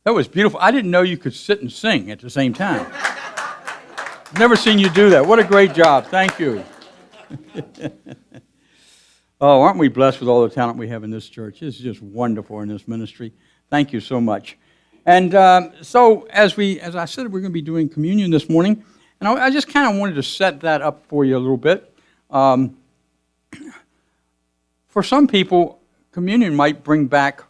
That was beautiful. I didn't know you could sit and sing at the same time. Never seen you do that. What a great job. Thank you. Oh, aren't we blessed with all the talent we have in this church? It's just wonderful in this ministry. Thank you so much. And so as I said, we're going to be doing communion this morning. And I just kind of wanted to set that up for you a little bit. For some people, communion might bring back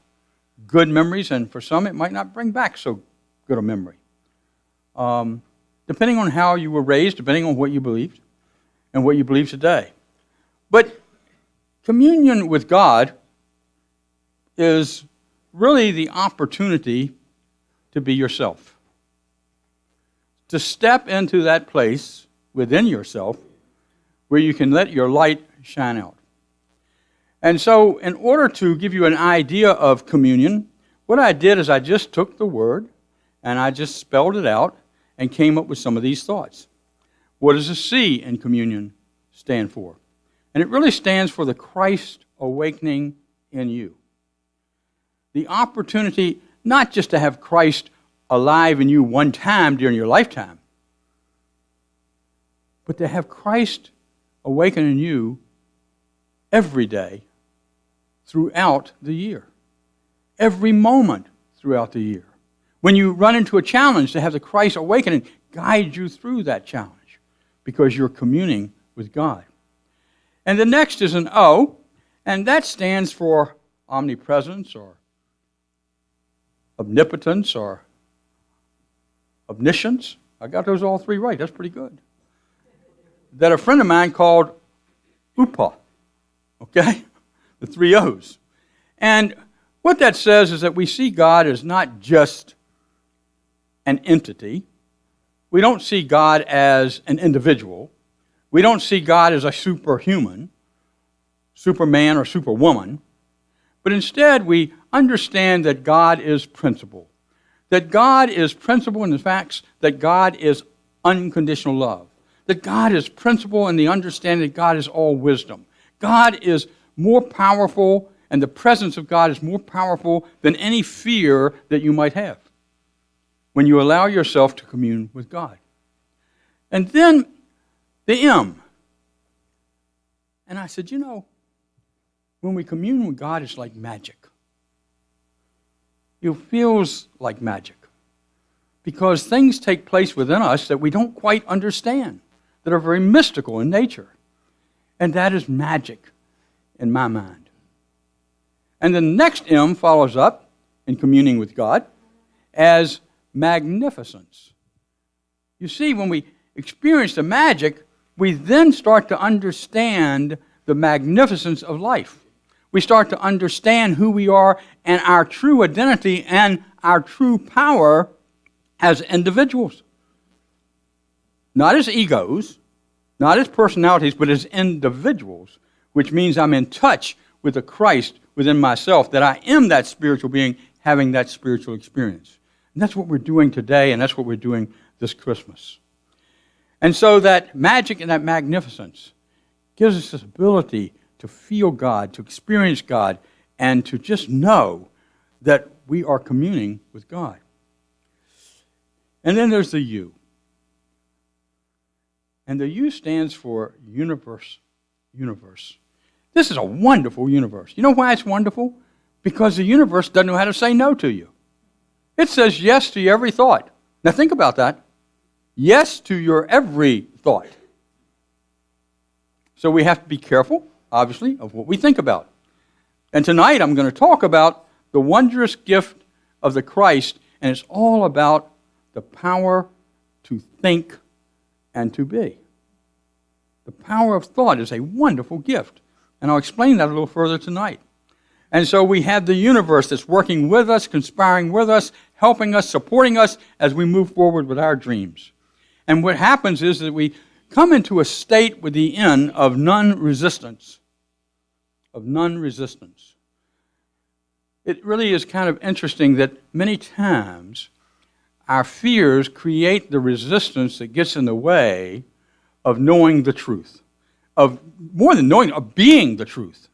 good memories, and for some it might not bring back so good a memory. Depending on how you were raised, depending on what you believed, and what you believe today. But communion with God is really the opportunity to be yourself. To step into that place within yourself where you can let your light shine out. And so in order to give you an idea of communion, what I did is I just took the word and I just spelled it out and came up with some of these thoughts. What does the C in communion stand for? And it really stands for the Christ awakening in you. The opportunity not just to have Christ alive in you one time during your lifetime, but to have Christ awaken in you every day throughout the year. Every moment throughout the year. When you run into a challenge, to have the Christ awakening guide you through that challenge because you're communing with God. And the next is an O, and that stands for omnipresence or omnipotence or omniscience. I got those all three right. That's pretty good. That a friend of mine called UPA. Okay? The three O's. And what that says is that we see God as not just an entity. We don't see God as an individual. We don't see God as a superhuman, Superman or Superwoman. But instead, we understand that God is principle. That God is principle in the facts that God is unconditional love. That God is principle in the understanding that God is all wisdom. God is more powerful, and the presence of God is more powerful than any fear that you might have when you allow yourself to commune with God. And then the M. And I said, when we commune with God, it's like magic. It feels like magic because things take place within us that we don't quite understand, that are very mystical in nature. And that is magic in my mind. And the next M follows up in communing with God as magnificence. You see, when we experience the magic, we then start to understand the magnificence of life. We start to understand who we are and our true identity and our true power as individuals. Not as egos, not as personalities, but as individuals, which means I'm in touch with the Christ within myself, that I am that spiritual being having that spiritual experience. And that's what we're doing today, and that's what we're doing this Christmas. And so that magic and that magnificence gives us this ability to feel God, to experience God, and to just know that we are communing with God. And then there's the U. And the U stands for universe. This is a wonderful universe. You know why it's wonderful? Because the universe doesn't know how to say no to you. It says yes to your every thought. Now think about that. Yes to your every thought. So we have to be careful, obviously, of what we think about. And tonight I'm going to talk about the wondrous gift of the Christ, and it's all about the power to think and to be. The power of thought is a wonderful gift, and I'll explain that a little further tonight. And so we have the universe that's working with us, conspiring with us, helping us, supporting us as we move forward with our dreams. And what happens is that we come into a state with the N of non-resistance. It really is kind of interesting that many times our fears create the resistance that gets in the way of knowing the truth, of more than knowing, of being the truth.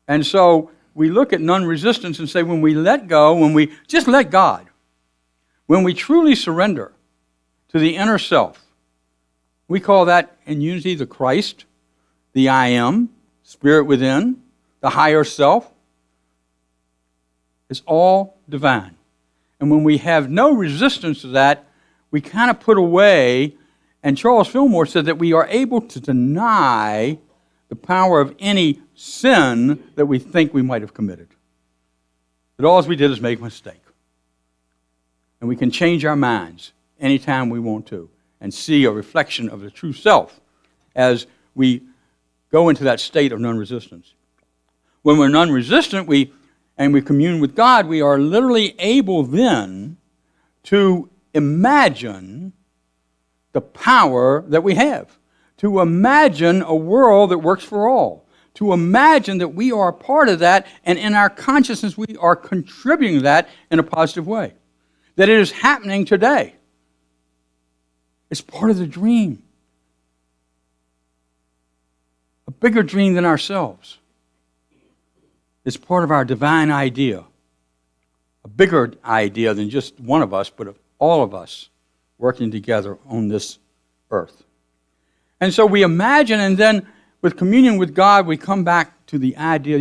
And so we look at non-resistance and say when we let go, when we just let God, when we truly surrender to the inner self, we call that in unity the Christ, the I am, spirit within, the higher self. It's all divine. And when we have no resistance to that, we kind of put away, and Charles Fillmore said that we are able to deny the power of any sin that we think we might have committed. That all we did is make a mistake. And we can change our minds anytime we want to and see a reflection of the true self as we go into that state of non-resistance. When we're non-resistant and we commune with God, we are literally able then to imagine the power that we have, to imagine a world that works for all, to imagine that we are a part of that, and in our consciousness we are contributing that in a positive way, that it is happening today. It's part of the dream, a bigger dream than ourselves. It's part of our divine idea, a bigger idea than just one of us, but of all of us working together on this earth. And so we imagine, and then with communion with God, we come back to the idea,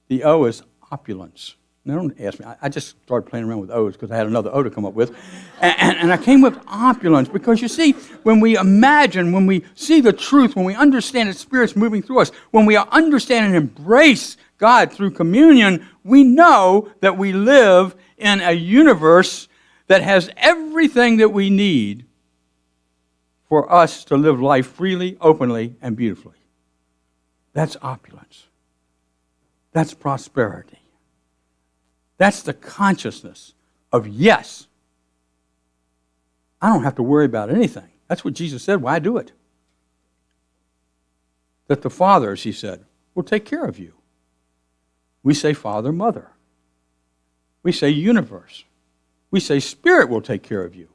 the O is opulence. Now, don't ask me. I just started playing around with O's because I had another O to come up with. And I came with opulence because, you see, when we imagine, when we see the truth, when we understand that Spirit's moving through us, when we understand and embrace God through communion, we know that we live in a universe that has everything that we need for us to live life freely, openly, and beautifully. That's opulence. That's prosperity. That's the consciousness of yes. I don't have to worry about anything. That's what Jesus said. Why do it? That the Father, as he said, will take care of you. We say Father, Mother. We say universe. We say Spirit will take care of you.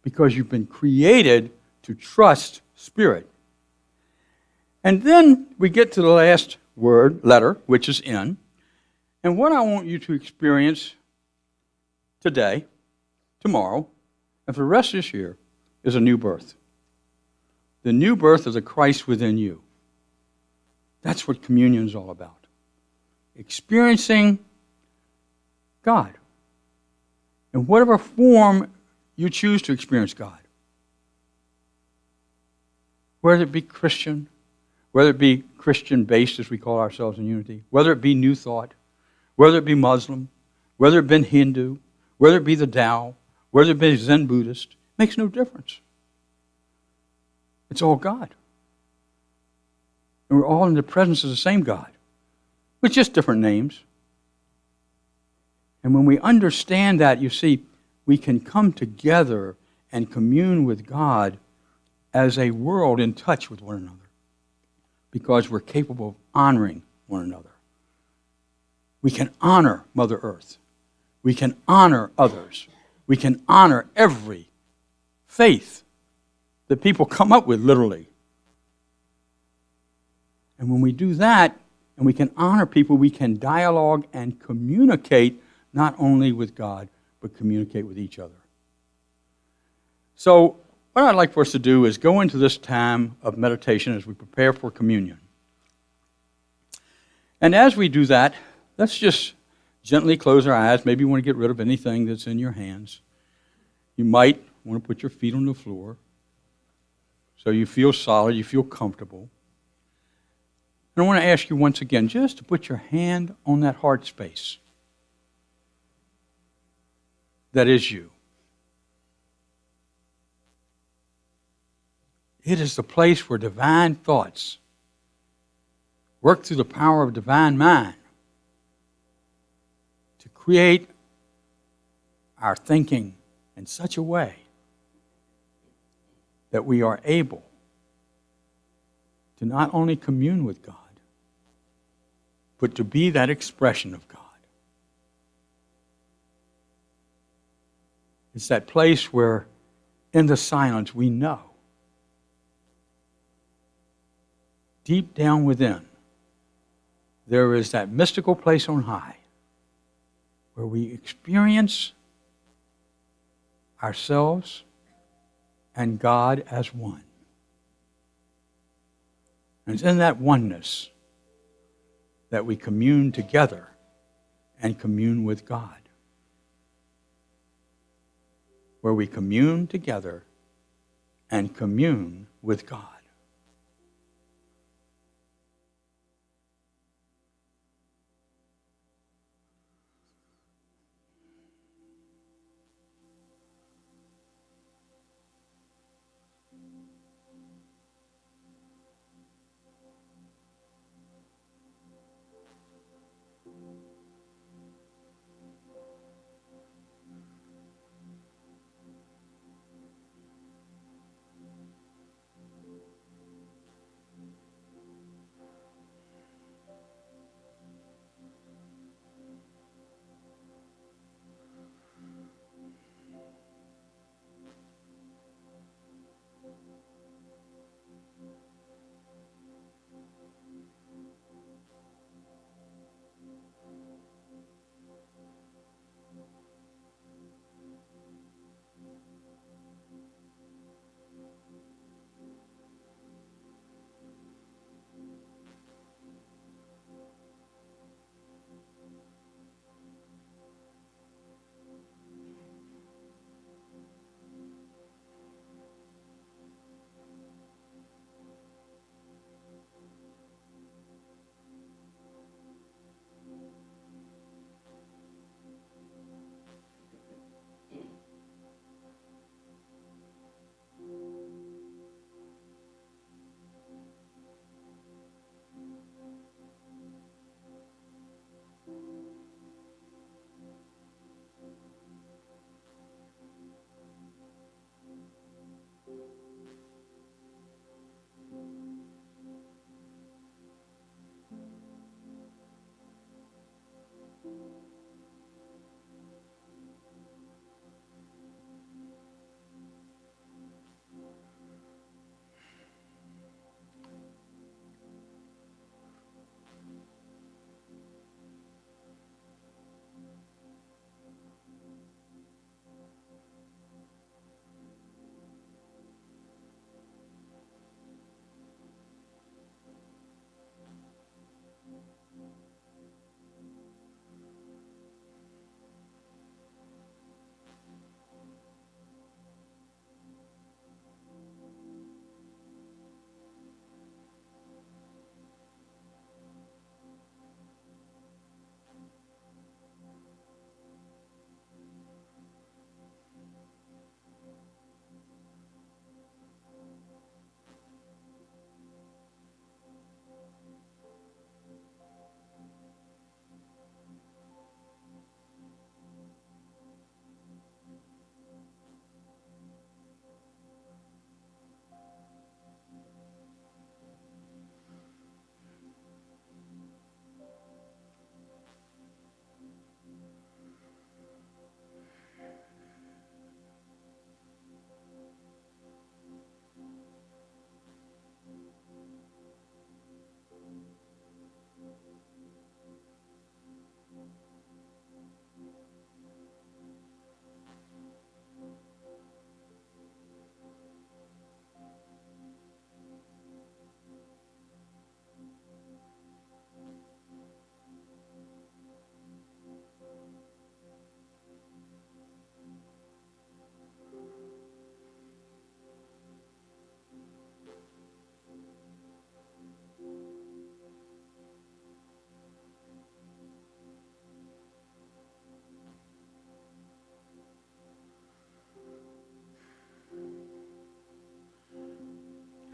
Because you've been created to trust Spirit. And then we get to the last letter, which is N. And what I want you to experience today, tomorrow, and for the rest of this year is a new birth. The new birth of the Christ within you. That's what communion is all about. Experiencing God. In whatever form you choose to experience God. Whether it be Christian, whether it be Christian-based as we call ourselves in unity, whether it be New Thought, whether it be Muslim, whether it be Hindu, whether it be the Tao, whether it be Zen Buddhist, makes no difference. It's all God. And we're all in the presence of the same God, with just different names. And when we understand that, you see, we can come together and commune with God as a world in touch with one another because we're capable of honoring one another. We can honor Mother Earth. We can honor others. We can honor every faith that people come up with, literally. And when we do that, and we can honor people, we can dialogue and communicate not only with God, but communicate with each other. So what I'd like for us to do is go into this time of meditation as we prepare for communion. And as we do that, let's just gently close our eyes. Maybe you want to get rid of anything that's in your hands. You might want to put your feet on the floor so you feel solid, you feel comfortable. And I want to ask you once again just to put your hand on that heart space. That is you. It is the place where divine thoughts work through the power of divine mind to create our thinking in such a way that we are able to not only commune with God, but to be that expression of God. It's that place where, in the silence, we know, deep down within, there is that mystical place on high where we experience ourselves and God as one. And it's in that oneness that we commune together and commune with God. Where we commune together and commune with God.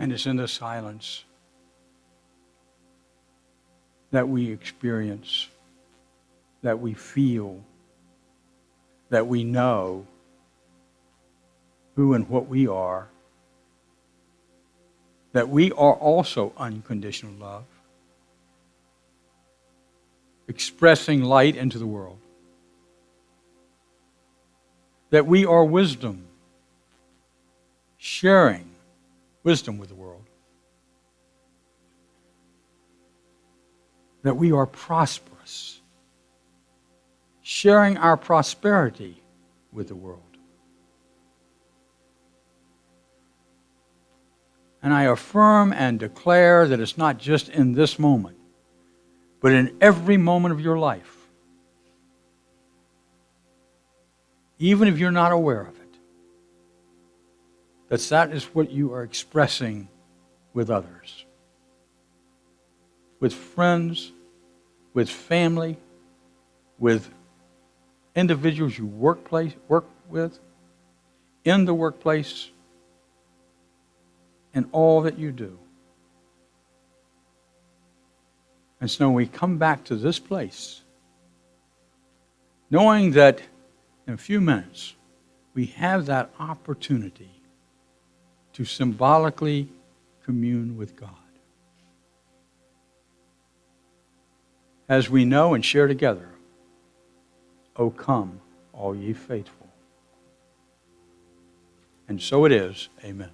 And it's in the silence that we experience, that we feel, that we know who and what we are, that we are also unconditional love, expressing light into the world, that we are wisdom, sharing wisdom with the world. that we are prosperous, sharing our prosperity with the world. And I affirm and declare that it's not just in this moment, but in every moment of your life, even if you're not aware of it, that is what you are expressing with others, with friends, with family, with individuals you work with, in the workplace, in all that you do. And so we come back to this place, knowing that in a few minutes we have that opportunity to symbolically commune with God. As we know and share together, O come, all ye faithful. And so it is. Amen.